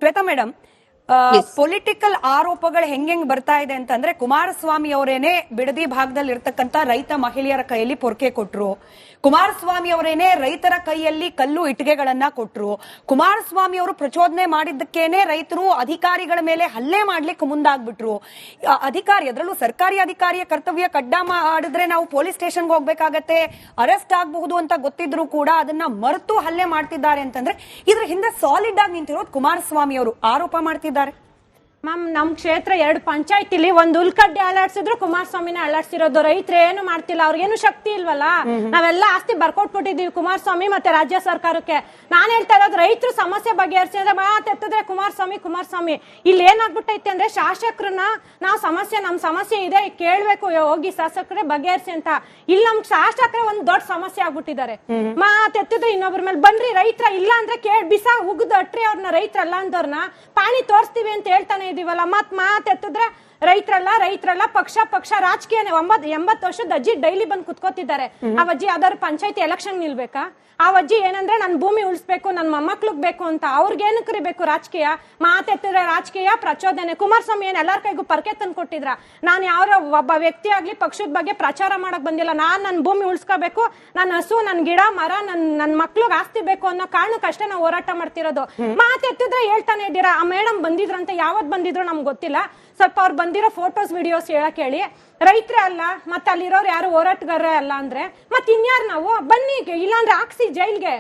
Shweta madam, political ಆರೋಪಗಳು ಹೆಂಗ್ ಬರ್ತಾ ಇದೆ ಅಂತಂದ್ರೆ, ಕುಮಾರಸ್ವಾಮಿ ಅವರೇನೆ ಬಿಡದಿ ಭಾಗದಲ್ಲಿ ಇರ್ತಕ್ಕಂತ ರೈತ ಮಹಿಳೆಯರ ಕೈಯಲ್ಲಿ ಪೊರಕೆ ಕೊಟ್ರು, ಕುಮಾರಸ್ವಾಮಿ ಅವರೇನೆ ರೈತರ ಕೈಯಲ್ಲಿ ಕಲ್ಲು ಇಟ್ಟಿಗೆಗಳನ್ನ ಕೊಟ್ರು, ಕುಮಾರಸ್ವಾಮಿ ಅವರು ಪ್ರಚೋದನೆ ಮಾಡಿದ್ದಕ್ಕೇನೆ ರೈತರು ಅಧಿಕಾರಿಗಳ ಮೇಲೆ ಹಲ್ಲೆ ಮಾಡ್ಲಿಕ್ಕೆ ಮುಂದಾಗ್ಬಿಟ್ರು. ಅಧಿಕಾರಿ, ಅದರಲ್ಲೂ ಸರ್ಕಾರಿ ಅಧಿಕಾರಿಯ ಕರ್ತವ್ಯ ಕಡ್ಡ ಮಾಡಿದ್ರೆ ನಾವು ಪೊಲೀಸ್ ಸ್ಟೇಷನ್ಗೆ ಹೋಗ್ಬೇಕಾಗತ್ತೆ, ಅರೆಸ್ಟ್ ಆಗಬಹುದು ಅಂತ ಗೊತ್ತಿದ್ರು ಕೂಡ ಅದನ್ನ ಮರೆತು ಹಲ್ಲೆ ಮಾಡ್ತಿದ್ದಾರೆ ಅಂತಂದ್ರೆ ಇದ್ರ ಹಿಂದೆ ಸಾಲಿಡ್ ಆಗಿ ನಿಂತಿರೋದು ಕುಮಾರಸ್ವಾಮಿ ಅವರು ಆರೋಪ ಮಾಡ್ತಿದ್ದಾರೆ. ಮ್ಯಾಮ್, ನಮ್ ಕ್ಷೇತ್ರ 2 ಪಂಚಾಯತಿಲಿ ಒಂದ್ ಉಲ್ಕಡ್ಡೆ ಅಲ್ಲಾಡ್ಸಿದ್ರು ಕುಮಾರಸ್ವಾಮಿನೇ ಅಲ್ಲಾಡ್ಸಿರೋದು. ರೈತರು ಏನು ಮಾಡ್ತಿಲ್ಲ, ಅವ್ರಿಗೇನು ಶಕ್ತಿ ಇಲ್ವಲ್ಲ. ನಾವೆಲ್ಲ ಆಸ್ತಿ ಬರ್ಕೊಟ್ಬಿಟ್ಟಿದೀವಿ ಕುಮಾರಸ್ವಾಮಿ ಮತ್ತೆ ರಾಜ್ಯ ಸರ್ಕಾರಕ್ಕೆ. ನಾನ್ ಹೇಳ್ತಾ ಇರೋದು, ರೈತರು ಸಮಸ್ಯೆ ಬಗೆಹರಿಸಿದ್ರೆ ಮಾತೆತ್ತಿದ್ರೆ ಕುಮಾರಸ್ವಾಮಿ. ಇಲ್ಲಿ ಏನಾಗ್ಬಿಟ್ಟೈತೆ ಅಂದ್ರೆ, ಶಾಸಕರನ್ನ ನಾವು ನಮ್ ಸಮಸ್ಯೆ ಇದೆ ಕೇಳ್ಬೇಕು, ಹೋಗಿ ಶಾಸಕರೇ ಬಗೆಹರಿಸಿ ಅಂತ. ಇಲ್ಲಿ ನಮ್ ಶಾಸಕರೇ ಒಂದ್ ದೊಡ್ಡ ಸಮಸ್ಯೆ ಆಗ್ಬಿಟ್ಟಿದ್ದಾರೆ. ಮಾತೆತ್ತಿದ್ರೆ ಇನ್ನೊಬ್ರ ಮೇಲೆ ಬನ್ರಿ, ರೈತರ ಇಲ್ಲ ಅಂದ್ರೆ ಬಿಸಾ ಉಗ್ದು ಅಟ್ರಿ ಅವ್ರನ್ನ, ರೈತರಲ್ಲ ಅಂದವ್ರನ್ನ ಪಾಣಿ ತೋರಿಸ್ತೀವಿ ಅಂತ ಹೇಳ್ತಾನೆ ಇದೀವಲ್ಲ. ಮಾತೆತ್ತಿದ್ರೆ ರೈತರಲ್ಲ ಪಕ್ಷ ರಾಜಕೀಯ. 80 ವರ್ಷದ ಅಜ್ಜಿ ಡೈಲಿ ಬಂದು ಕುತ್ಕೋತಿದ್ದಾರೆ. ಆ ಅಜ್ಜಿ ಯಾವ್ದಾದ್ರು ಪಂಚಾಯತಿ ಎಲೆಕ್ಷನ್ ನಿಲ್ಬೇಕಾ? ಆ ಅಜ್ಜಿ ಏನಂದ್ರೆ ನನ್ ಭೂಮಿ ಉಳಿಸ್ಬೇಕು, ನನ್ ಮೊಮ್ಮಕ್ಳಿಗೆ ಬೇಕು ಅಂತ. ಅವ್ರಿಗೇನಕ್ರಿ ಬೇಕು ರಾಜಕೀಯ? ಮಾತೆತ್ತಿದ್ರೆ ರಾಜಕೀಯ ಪ್ರಚೋದನೆ. ಕುಮಾರಸ್ವಾಮಿ ಏನ್ ಎಲ್ಲಾರ ಕೈಗೂ ಪರ್ಕೆ ತಂದು ಕೊಟ್ಟಿದ್ರ? ನಾನು ಯಾರ ಒಬ್ಬ ವ್ಯಕ್ತಿ ಆಗ್ಲಿ ಪಕ್ಷದ ಬಗ್ಗೆ ಪ್ರಚಾರ ಮಾಡಕ್ ಬಂದಿಲ್ಲ. ನಾನ್ ನನ್ ಭೂಮಿ ಉಳಿಸ್ಕೋಬೇಕು, ನನ್ನ ಹಸು, ನನ್ ಗಿಡ ಮರ, ನನ್ ಮಕ್ಳಿಗೆ ಆಸ್ತಿ ಬೇಕು ಅನ್ನೋ ಕಾರಣಕ್ಕಷ್ಟೇ ನಾವು ಹೋರಾಟ ಮಾಡ್ತಿರೋದು. ಮಾತೆತ್ತಿದ್ರೆ ಹೇಳ್ತಾನೆ ಇದ್ದೀರಾ. ಆ ಮೇಡಮ್ ಬಂದಿದ್ರಂತೆ, ಯಾವತ್ ಬಂದಿದ್ರು ನಮ್ಗೆ ಗೊತ್ತಿಲ್ಲ. ಸ್ವಲ್ಪ ಅವ್ರು ಬಂದಿರೋ ಫೋಟೋಸ್ ವಿಡಿಯೋಸ್ ಹೇಳಕ್ ಹೇಳಿ. ರೈತರೇ ಅಲ್ಲ, ಮತ್ತೆ ಅಲ್ಲಿರೋರು ಯಾರು ಹೋರಾಟಗಾರರೇ ಅಲ್ಲ ಅಂದ್ರೆ ಮತ್ತೆ ಇನ್ಯಾರು ನಾವು? ಬನ್ನಿ, ಇಲ್ಲಾಂದ್ರೆ ಹಾಕ್ಸಿ ಜೈಲ್ಗೆ.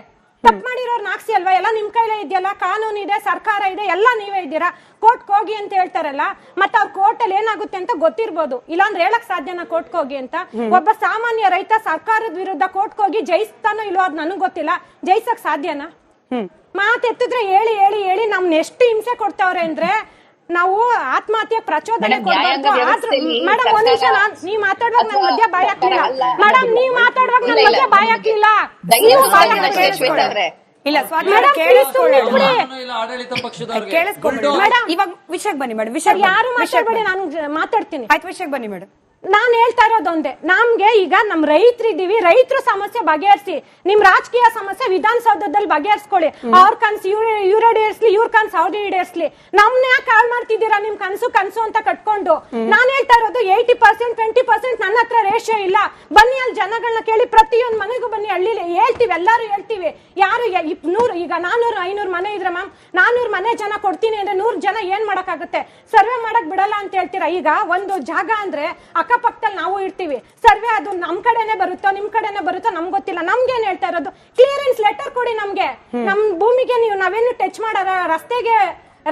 ತಪ್ಪು ಮಾಡಿರೋರ್ನ ಹಾಕ್ಸಿ ಅಲ್ವಾ? ಎಲ್ಲ ನಿಮ್ ಕೈಲೇ ಇದೆಯಲ್ಲ, ಕಾನೂನು ಇದೆ, ಸರ್ಕಾರ ಇದೆ, ಎಲ್ಲ ನೀವೇ ಇದ್ದೀರಾ. ಕೋರ್ಟ್ಗೆ ಹೋಗಿ ಅಂತ ಹೇಳ್ತಾರಲ್ಲ, ಮತ್ತೆ ಅವ್ರ ಕೋರ್ಟ್ ಅಲ್ಲಿ ಏನಾಗುತ್ತೆ ಅಂತ ಗೊತ್ತಿರ್ಬೋದು. ಇಲ್ಲಾಂದ್ರೆ ಹೇಳಕ್ ಸಾಧ್ಯನಾ ಕೋರ್ಟ್ಗೆ ಹೋಗಿ ಅಂತ? ಒಬ್ಬ ಸಾಮಾನ್ಯ ರೈತ ಸರ್ಕಾರದ ವಿರುದ್ಧ ಕೋರ್ಟ್ಗೆ ಹೋಗಿ ಜಯಿಸ್ತಾನೋ ಇಲ್ವೋ ಅದ್ ನನಗ್ ಗೊತ್ತಿಲ್ಲ. ಜಯಿಸಕ್ ಸಾಧ್ಯನಾ? ಮಾತೆತ್ತಿದ್ರೆ ಹೇಳಿ ನಮ್ನ ಎಷ್ಟು ಹಿಂಸೆ ಕೊಡ್ತಾವ್ರೆ ಅಂದ್ರೆ, ನಾವು ಆತ್ಮಹತ್ಯೆ ಪ್ರಚೋದನೆ ಕೊಡ್ಬಾರ್ದು. ಮೇಡಮ್, ಒಂದ್ ನಿಮಿಷ, ನೀವ್ ಮಾತಾಡುವಾಗ ನನ್ ಮಧ್ಯ ಬಾಯ್ ಹಾಕ್ಲಿಲ್ಲ. ಮೇಡಮ್, ನೀವ್ ಮಾತಾಡುವಾಗ ನನ್ ಮಧ್ಯ ಬಾಯ್ ಹಾಕ್ಲಿಲ್ಲ. ಇಲ್ಲ ಸ್ವಾತಿ, ಇವಾಗ ವಿಷಯಕ್ಕೆ ಬನ್ನಿ ಮೇಡಮ್. ವಿಷಯ ಯಾರು ಮಾತಾಡ್ಬೇಡಿ, ನಾನು ಮಾತಾಡ್ತೀನಿ. ಆಯ್ತು, ವಿಷಯಕ್ಕೆ ಬನ್ನಿ ಮೇಡಮ್. ನಾನ್ ಹೇಳ್ತಾ ಇರೋದೊಂದೇ, ನಮ್ಗೆ ಈಗ ನಮ್ ರೈತರಿದ್ದೀವಿ, ರೈತರ ಸಮಸ್ಯೆ ಬಗೆಹರಿಸಿ. ನಿಮ್ ರಾಜಕೀಯ ಸಮಸ್ಯೆ ವಿಧಾನಸೌಧದಲ್ಲಿ ಬಗೆಹರಿಸ್ಕೊಳ್ಳಿ. ಅವ್ರ ಕನ್ಸು ಇವ್ರ ಈಡೇರಿಸ್ಲಿ, ಇವ್ರ ಕನ್ಸು ಅವ್ರ ಈಡೇರಿಸ್ಲಿ. ನಮ್ನ ಯಾಕೆ ಹಾಳು ಮಾಡ್ತಿದ್ದೀರಾ ನಿಮ್ ಕನ್ಸು ಅಂತ ಕಟ್ಕೊಂಡು? ನಾನ್ ಹೇಳ್ತಾ ಇರೋದು 80%, 20% ನನ್ನ ಹತ್ರ ರೇಷಿಯೋ ಇಲ್ಲ. ಬನ್ನಿ, ಅಲ್ಲಿ ಜನಗಳನ್ನ ಕೇಳಿ, ಪ್ರತಿಯೊಂದು ಮನೆಗೂ ಬನ್ನಿ, ಹಳ್ಳಿಲಿ ಹೇಳ್ತೀವಿ, ಎಲ್ಲಾರು ಹೇಳ್ತೀವಿ. ಯಾರು 100 ಈಗ 400-500 ಮನೆ ಇದ್ರೆ ಮ್ಯಾಮ್, 400 ಮನೆ ಜನ ಕೊಡ್ತೀನಿ ಅಂದ್ರೆ 100 ಜನ ಏನ್ ಮಾಡಕ್ಕಾಗುತ್ತೆ? ಸರ್ವೆ ಮಾಡಕ್ ಬಿಡಲ್ಲ ಅಂತ ಹೇಳ್ತೀರಾ. ಈಗ ಒಂದು ಜಾಗ ಅಂದ್ರೆ ಅಕ್ಕಪಕ್ಕದಲ್ಲಿ ನಾವು ಇರ್ತೀವಿ, ಸರ್ವೆ ಅದು ನಮ್ ಕಡೆನೆ ಬರುತ್ತೋ ನಿಮ್ ಕಡೆನೆ ಬರುತ್ತೋ ನಮ್ಗೆ ಗೊತ್ತಿಲ್ಲ. ನಮ್ಗೆ ಏನ್ ಹೇಳ್ತಾ ಇರೋದು, ಕ್ಲಿಯರೆನ್ಸ್ ಲೆಟರ್ ಕೊಡಿ ನಮ್ಗೆ. ನಮ್ ಭೂಮಿಗೆ ನಾವೇನು ಟಚ್ ಮಾಡಾರ,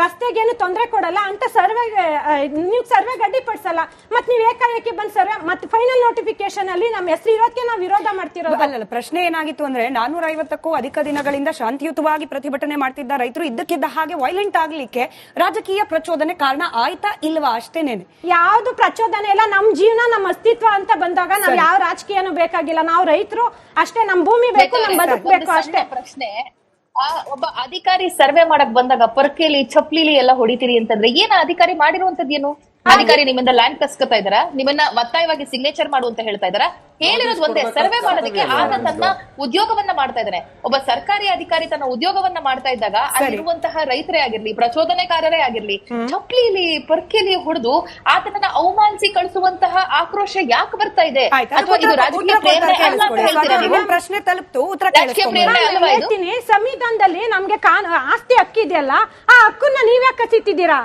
ರಸ್ತೆಗೇನು ತೊಂದರೆ ಕೊಡಲ್ಲ ಅಂತ ನೀವು ಸರ್ವೆ ಗಡ್ಡಿಪಡಿಸಲ್ಲ. ಮತ್ ನೀವ್ ಏಕಾಏಕಿ ಬಂದ್ ಸರ್ವೆ, ಮತ್ತೆ ಫೈನಲ್ ನೋಟಿಫಿಕೇಶನ್ ಅಲ್ಲಿ ನಮ್ಮ ಹೆಸರು ಇರೋದಕ್ಕೆ ನಾವು ವಿರೋಧ ಮಾಡ್ತಿರೋದು. ಅಲ್ಲಲ್ಲ, ಪ್ರಶ್ನೆ ಏನಾಗಿತ್ತು ಅಂದ್ರೆ 450ಕ್ಕೂ ಅಧಿಕ ದಿನಗಳಿಂದ ಶಾಂತಿಯುತವಾಗಿ ಪ್ರತಿಭಟನೆ ಮಾಡ್ತಿದ್ದ ರೈತರು ಇದ್ದಕ್ಕಿದ್ದ ಹಾಗೆ ವೈಲೆಂಟ್ ಆಗ್ಲಿಕ್ಕೆ ರಾಜಕೀಯ ಪ್ರಚೋದನೆ ಕಾರಣ ಆಯ್ತಾ ಇಲ್ವಾ? ಅಷ್ಟೇನೇನೆ, ಯಾವ್ದು ಪ್ರಚೋದನೆ ಇಲ್ಲ. ನಮ್ ಜೀವನ, ನಮ್ಮ ಅಸ್ತಿತ್ವ ಅಂತ ಬಂದಾಗ ನಾವ್ ಯಾವ ರಾಜಕೀಯನೂ ಬೇಕಾಗಿಲ್ಲ. ನಾವು ರೈತರು ಅಷ್ಟೇ, ನಮ್ ಭೂಮಿ ಬೇಕು, ನಮ್ ಬದುಕಬೇಕು ಅಷ್ಟೇ. ಪ್ರಶ್ನೆ, ಒಬ್ಬ ಅಧಿಕಾರಿ ಸರ್ವೆ ಮಾಡಕ್ ಬಂದಾಗ ಪರ್ಕೆಲಿ ಚಪ್ಲಿಲಿ ಎಲ್ಲ ಹೊಡಿತೀರಿ ಅಂತಂದ್ರೆ ಏನ ಅಧಿಕಾರಿ ಮಾಡಿರುವಂತದ್ದು ಏನು? ಅಧಿಕಾರಿ ನಿಮ್ಮಿಂದ ಲ್ಯಾಂಡ್ ಕಸ್ಕೊತಾ ಇದಾರ? ನಿಮ್ಮನ್ನ ಒತ್ತಾಯವಾಗಿ ಸಿಗ್ನೇಚರ್ ಮಾಡು ಅಂತ ಹೇಳ್ತಾ ಇದಾರ? ಹೇಳಿರೋದು ಒಂದೇ, ಸರ್ವೆ ಮಾಡೋದಕ್ಕೆ ಆತ ತನ್ನ ಉದ್ಯೋಗವನ್ನ ಮಾಡ್ತಾ ಇದ್ದಾನೆ. ಒಬ್ಬ ಸರ್ಕಾರಿ ಅಧಿಕಾರಿ ತನ್ನ ಉದ್ಯೋಗವನ್ನ ಮಾಡ್ತಾ ಇದ್ದಾಗ ಅಲ್ಲಿರುವಂತಹ ರೈತರೇ ಆಗಿರ್ಲಿ, ಪ್ರಚೋದನೆಕಾರರೇ ಆಗಿರ್ಲಿ, ಚಪ್ಲಿಲಿ ಪರ್ಕೆಲಿ ಹೊಡೆದು ಆತನನ್ನ ಅವಮಾನಿಸಿ ಕಳಿಸುವಂತಹ ಆಕ್ರೋಶ ಯಾಕೆ ಬರ್ತಾ ಇದೆ? ಅಥವಾ ಇದು ರಾಜಕೀಯ ಪ್ರೇರಣೆ ಅಲ್ಲ ಅಂತ ಹೇಳ್ತೀರಾ ನೀವು? ಪ್ರಶ್ನೆ ತಲುಪ್ತು, ಉತ್ತರ ರಾಜಕೀಯ ಪ್ರೇರಣೆ ಅಲ್ವಾ ಇದು? ಸಂವಿಧಾನದಲ್ಲಿ ನಮ್ಗೆ ಆಸ್ತಿ ಹಕ್ಕಿದೆಯಲ್ಲ, ಆ ಹಕ್ಕನ್ನ ನೀವ್ಯಾಕೆ ಕಸಿತಿದ್ದೀರಾ?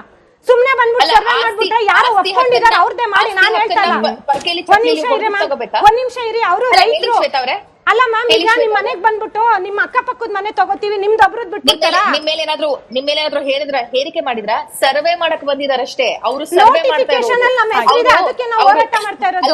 ಸುಮ್ನೆ ಬಂದ್ಬಿಟ್ಟು ಸರ್ವೆ ಮಾಡ್ಬಿಟ್ರೆ ಯಾರು ಒಪ್ಕೊಂಡಿದ್ದಾರೆ ಅವ್ರದ್ದೇ ಮಾಡಿ. ನಾನು ಹೇಳ್ತಾ ಇಲ್ಲ, ಒಂದ್ ನಿಮಿಷ ಇರಿ. ಅವರು ರೈತರು ಅಲ್ಲ ಮ್ಯಾಮ್. ಈಗ ನಿಮ್ ಮನೆಗ್ ಬಂದ್ಬಿಟ್ಟು ನಿಮ್ಮ ಅಕ್ಕಪಕ್ಕದ ಮನೆ ತಗೋತೀವಿ, ನಿಮ್ದು ಒಬ್ರದ್ ಬಿಟ್ಬಿಡ್ತಾರ? ನಿಮ್ ಮೇಲೆ ಏನಾದ್ರು ಹೇರಿಕೆ ಮಾಡಿದ್ರ? ಸರ್ವೆ ಮಾಡಕ್ ಬಂದಿದಾರಷ್ಟೇ, ಅವರು ಸರ್ವೆ ಮಾಡ್ತಾ ಇರೋದು. ಅದಕ್ಕೆ ನಾವು ಹೋರಾಟ ಮಾಡ್ತಾ ಇರೋದು.